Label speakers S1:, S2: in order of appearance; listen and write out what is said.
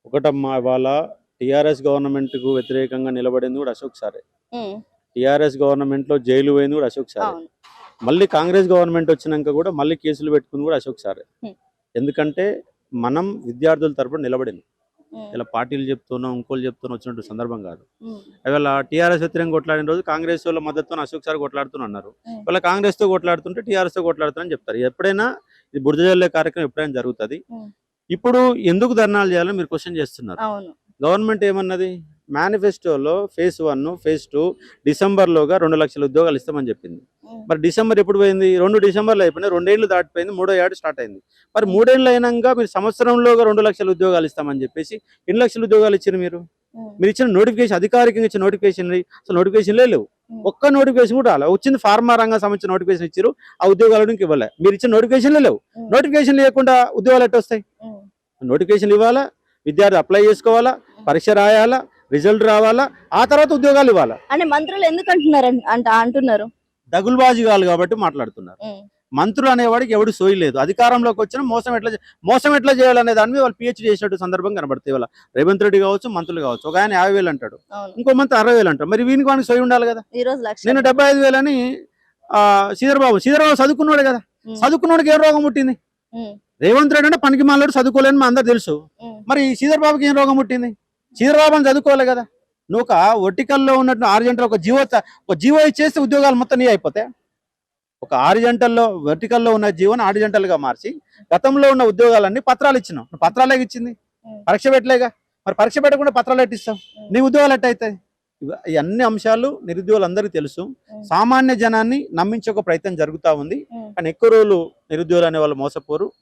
S1: ఒకటమ్మా ఇవాళ టీఆర్ఎస్ గవర్నమెంట్‌కు వ్యతిరేకంగా నిలబడింది కూడా అశోక్ సారే.
S2: హ్మ్.
S1: టీఆర్ఎస్ గవర్నమెంట్‌లో జైలు పోయింది కూడా అశోక్ సారే.
S2: అవును.
S1: మళ్ళీ కాంగ్రెస్ గవర్నమెంట్ వచ్చినాక కూడా మళ్ళీ కేసులు పెట్టుకుంది కూడా అశోక్ సారే.
S2: హ్మ్.
S1: ఎందుకంటే మనం విద్యార్థుల తరపున నిలబడింది.
S2: హ్మ్.
S1: ఇలా పార్టీలు చెప్తున్నాం, ఇంకోళ్ళు చెప్తున్నాం వచ్చినట్టు సందర్భం కాదు.
S2: హ్మ్.
S1: ఇవాళ టీఆర్ఎస్ వ్యతిరేకంగా కొట్లాడిన రోజు కాంగ్రెస్ వాళ్ళ మద్దతుతో అశోక్ సార్ కొట్లాడుతున్నారు.
S2: హ్మ్.
S1: ఇవాళ కాంగ్రెస్తో కొట్లాడుతుంటే టీఆర్ఎస్తో కొట్లాడుతారని చెప్తారు. ఎప్పుడైనా ఇది బురద జల్లే కార్యక్రమం ఎప్పుడైనా జరుగుతుంది.
S2: హ్మ్.
S1: ఇప్పుడు ఎందుకు ధర్నాలు చేయాలని మీరు క్వశ్చన్ చేస్తున్నారు.
S2: అవును.
S1: గవర్నమెంట్ ఏమన్నది మేనిఫెస్టోలో ఫేజ్ 1 ఫేజ్ 2 డిసెంబర్లోగా 2 లక్షల ఉద్యోగాలు ఇస్తామని చెప్పింది.
S2: హ్మ్.
S1: మరి డిసెంబర్ ఎప్పుడు పోయింది? 2 డిసెంబర్లో అయిపోయినాయి. 2 ఏళ్ళు దాటిపోయింది. 3వ ఏడు స్టార్ట్ అయింది. మరి 3 ఏళ్ళు అయినాక మీరు సంవత్సరంలోగా 2 లక్షల ఉద్యోగాలు ఇస్తామని చెప్పేసి ఎన్ని లక్షల ఉద్యోగాలు ఇచ్చారు మీరు?
S2: హ్మ్.
S1: మీరు ఇచ్చిన నోటిఫికేషన్ అధికారికంగా ఇచ్చిన నోటిఫికేషన్ అసలు నోటిఫికేషన్లే లేవు.
S2: హ్మ్.
S1: ఒక్క నోటిఫికేషన్ కూడా రాలే. వచ్చింది ఫార్మా రంగం సంబంధించిన నోటిఫికేషన్ ఇచ్చారు. ఆ ఉద్యోగాలు ఇంక ఇవ్వలే. మీరు ఇచ్చిన నోటిఫికేషన్లే లేవు.
S2: హ్మ్.
S1: నోటిఫికేషన్ లేకుండా ఉద్యోగాలు ఎట్లా వస్తాయి?
S2: హ్మ్.
S1: నోటిఫికేషన్ ఇవ్వాలా, విద్యార్థి అప్లై చేసుకోవాలా, పరీక్ష రాయాలా, రిజల్ట్ రావాలా, ఆ తర్వాత ఉద్యోగాలు ఇవ్వాలా.
S2: అంటే మంత్రులు ఎందుకు అంటున్నారు?
S1: దగులుబాజీగాలు కాబట్టి మాట్లాడుతున్నారు.
S2: హ్మ్.
S1: మంత్రులు అనేవాడికి ఎవడు సోయి లేదు. అధికారంలోకి వచ్చిన మోసం ఎట్లా చేయాలనే దాని మీద వాళ్ళు పిహెచ్డీ చేసినట్టు సందర్భం కనబడుతుంది. ఇవాళ రేవంత్ రెడ్డి కావచ్చు, మంత్రులు కావచ్చు. ఒక ఆయన 50,000 అంటాడు,
S2: అవును.
S1: ఇంకో మంత్రి 60,000 అంటాడు. మరి వానికి సోయి ఉండాలి కదా.
S2: ఈ రోజు లక్ష.
S1: నేను 75,000 అని శ్రీధర్బాబు చదువుకున్నాడు కదా.
S2: హ్మ్.
S1: చదువుకున్నోడికి ఏం రోగం పుట్టింది?
S2: హ్మ్.
S1: రేవంత్ రెడ్డి అంటే పనికి మాలోడు, చదువుకోలేని మా అందరు తెలుసు.
S2: హ్మ్.
S1: మరి శ్రీధర్బాబుకి ఏం రోగం పుట్టింది? శ్రీధర్బాబు అని చదువుకోవాలి కదా. నువ్వు ఒక వర్టికల్లో ఉన్నట్టు 6 గంటలు ఒక జీవో ఇచ్చేస్తే ఉద్యోగాలు మొత్తం నీ అయిపోతాయి. ఒక 6 గంటల్లో వర్టికల్లో ఉన్న జీవోని 6 గంటలుగా మార్చి గతంలో ఉన్న ఉద్యోగాలన్నీ పత్రాలు ఇచ్చినావు. నువ్వు పత్రాలే ఇచ్చింది,
S2: హ్మ్.
S1: పరీక్ష పెట్టలేగా. మరి పరీక్ష పెట్టకుండా పత్రాలు ఎట్టిస్తావు? నీ ఉద్యోగాలు ఎట్టయితాయి? ఈ అన్ని అంశాలు నిరుద్యోగులందరికీ తెలుసు. సామాన్య జనాన్ని నమ్మించే ఒక ప్రయత్నం జరుగుతూ ఉంది.
S2: హ్మ్.
S1: కానీ ఎక్కువ రోజులు నిరుద్యోగులు అనే వాళ్ళు మోసపోరు.